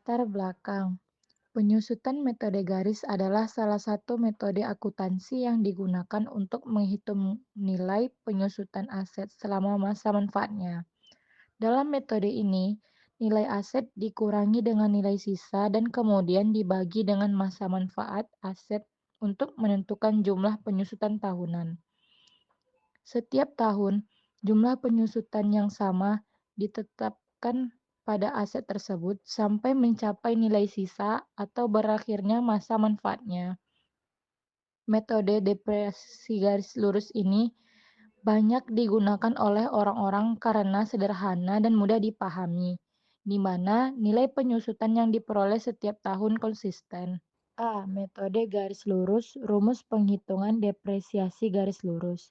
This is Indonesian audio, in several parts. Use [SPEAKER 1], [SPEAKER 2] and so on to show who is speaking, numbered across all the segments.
[SPEAKER 1] Latar belakang. Penyusutan metode garis adalah salah satu metode akuntansi yang digunakan untuk menghitung nilai penyusutan aset selama masa manfaatnya. Dalam metode ini, nilai aset dikurangi dengan nilai sisa dan kemudian dibagi dengan masa manfaat aset untuk menentukan jumlah penyusutan tahunan. Setiap tahun, jumlah penyusutan yang sama ditetapkan pada aset tersebut sampai mencapai nilai sisa atau berakhirnya masa manfaatnya. Metode depresi garis lurus ini banyak digunakan oleh orang-orang karena sederhana dan mudah dipahami, di mana nilai penyusutan yang diperoleh setiap tahun konsisten. A. Metode garis lurus, rumus penghitungan depresiasi garis lurus.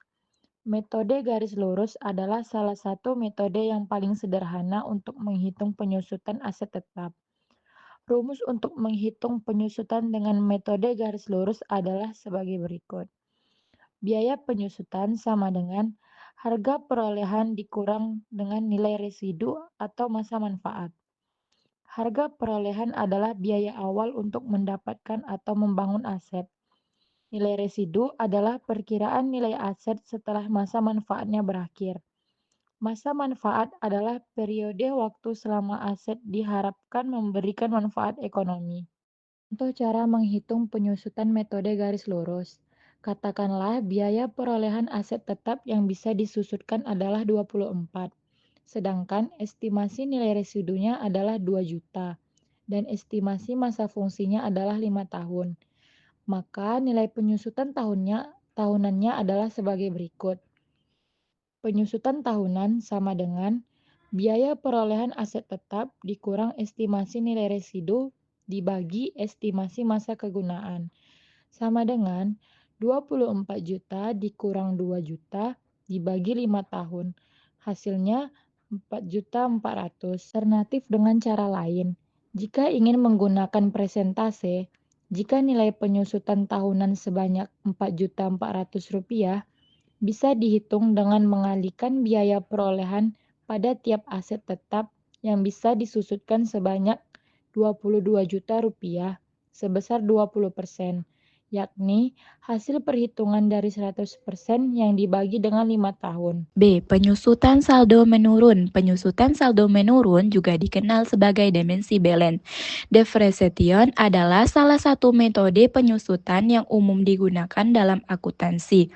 [SPEAKER 1] Metode garis lurus adalah salah satu metode yang paling sederhana untuk menghitung penyusutan aset tetap. Rumus untuk menghitung penyusutan dengan metode garis lurus adalah sebagai berikut. Biaya penyusutan sama dengan harga perolehan dikurang dengan nilai residu atau masa manfaat. Harga perolehan adalah biaya awal untuk mendapatkan atau membangun aset. Nilai residu adalah perkiraan nilai aset setelah masa manfaatnya berakhir. Masa manfaat adalah periode waktu selama aset diharapkan memberikan manfaat ekonomi. Untuk cara menghitung penyusutan metode garis lurus, katakanlah biaya perolehan aset tetap yang bisa disusutkan adalah 24, sedangkan estimasi nilai residunya adalah 2 juta, dan estimasi masa fungsinya adalah 5 tahun. Maka nilai penyusutan tahunannya adalah sebagai berikut. Penyusutan tahunan sama dengan biaya perolehan aset tetap dikurang estimasi nilai residu dibagi estimasi masa kegunaan, sama dengan 24 juta dikurang 2 juta dibagi 5 tahun. Hasilnya 4.400.000. Alternatif dengan cara lain, jika ingin menggunakan presentase, jika nilai penyusutan tahunan sebanyak Rp4.400.000, bisa dihitung dengan mengalihkan biaya perolehan pada tiap aset tetap yang bisa disusutkan sebanyak Rp22 juta sebesar 20%, yakni hasil perhitungan dari 100% yang dibagi dengan 5 tahun.
[SPEAKER 2] B. Penyusutan saldo menurun. Penyusutan saldo menurun juga dikenal sebagai dimensi balance. Depreciation adalah salah satu metode penyusutan yang umum digunakan dalam akuntansi.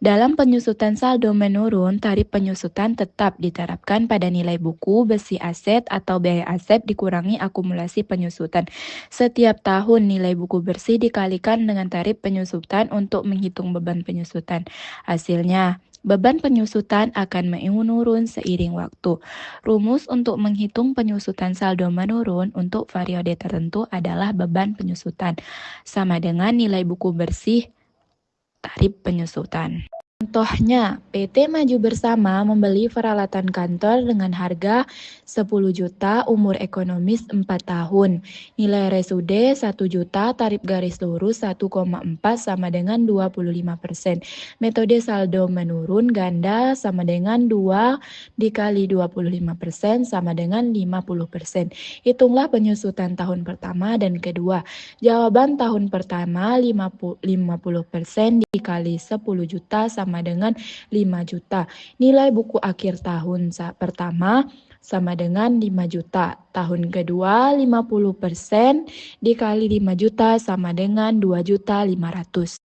[SPEAKER 2] Dalam penyusutan saldo menurun, tarif penyusutan tetap diterapkan pada nilai buku, besi aset, atau biaya aset dikurangi akumulasi penyusutan. Setiap tahun nilai buku bersih dikalikan dengan tarif penyusutan untuk menghitung beban penyusutan. Hasilnya, beban penyusutan akan menurun seiring waktu. Rumus untuk menghitung penyusutan saldo menurun untuk periode tertentu adalah beban penyusutan, sama dengan nilai buku bersih tarif penyusutan. Contohnya, PT Maju Bersama membeli peralatan kantor dengan harga 10 juta, umur ekonomis 4 tahun. Nilai RSUD 1 juta, tarif garis lurus 1,4 sama dengan 25%. Metode saldo menurun ganda sama dengan 2 dikali 25% sama dengan 50%. Hitunglah penyusutan tahun pertama dan kedua. Jawaban tahun pertama 50% dikali 10 juta sama dengan 5 juta. Nilai buku akhir tahun pertama sama dengan 5 juta. Tahun kedua 50% dikali 5 juta sama dengan 2.500.000.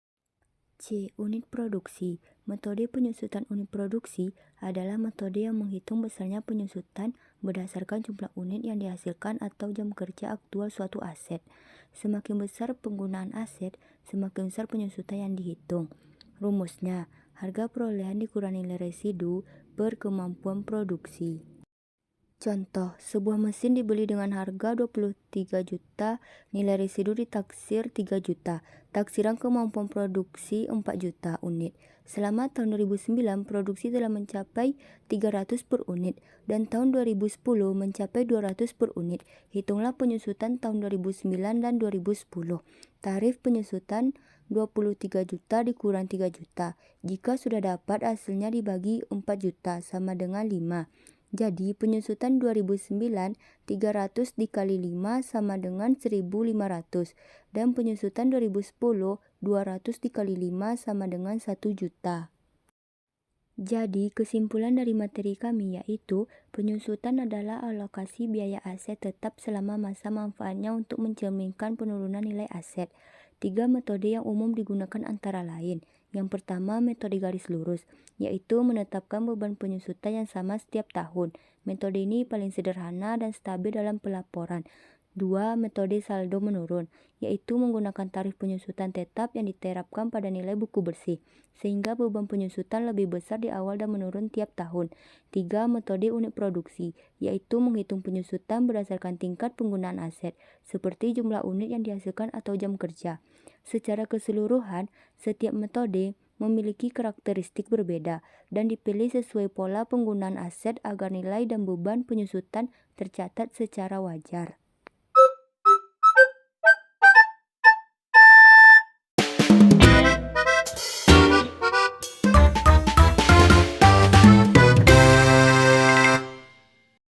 [SPEAKER 3] C. Unit produksi. Metode penyusutan unit produksi adalah metode yang menghitung besarnya penyusutan berdasarkan jumlah unit yang dihasilkan atau jam kerja aktual suatu aset. Semakin besar penggunaan aset, semakin besar penyusutan yang dihitung. Rumusnya, harga perolehan dikurangi nilai residu per kemampuan produksi. Contoh, sebuah mesin dibeli dengan harga 23 juta, nilai residu ditaksir 3 juta, taksiran kemampuan produksi 4 juta unit. Selama tahun 2009, produksi telah mencapai 300 per unit, dan tahun 2010 mencapai 200 per unit. Hitunglah penyusutan tahun 2009 dan 2010. Tarif penyusutan 23 juta dikurang 3 juta. Jika sudah dapat, hasilnya dibagi 4 juta sama dengan 5. Jadi, penyusutan 2009, 300 dikali 5 sama dengan 1.500. Dan penyusutan 2010, 200 dikali 5 sama dengan 1 juta. Jadi, kesimpulan dari materi kami yaitu, penyusutan adalah alokasi biaya aset tetap selama masa manfaatnya untuk mencerminkan penurunan nilai aset. 3 metode yang umum digunakan antara lain. Yang pertama, metode garis lurus, yaitu menetapkan beban penyusutan yang sama setiap tahun. Metode ini paling sederhana dan stabil dalam pelaporan. 2. Metode saldo menurun, yaitu menggunakan tarif penyusutan tetap yang diterapkan pada nilai buku bersih, sehingga beban penyusutan lebih besar di awal dan menurun tiap tahun. 3. Metode unit produksi, yaitu menghitung penyusutan berdasarkan tingkat penggunaan aset, seperti jumlah unit yang dihasilkan atau jam kerja. Secara keseluruhan, setiap metode memiliki karakteristik berbeda dan dipilih sesuai pola penggunaan aset agar nilai dan beban penyusutan tercatat secara wajar.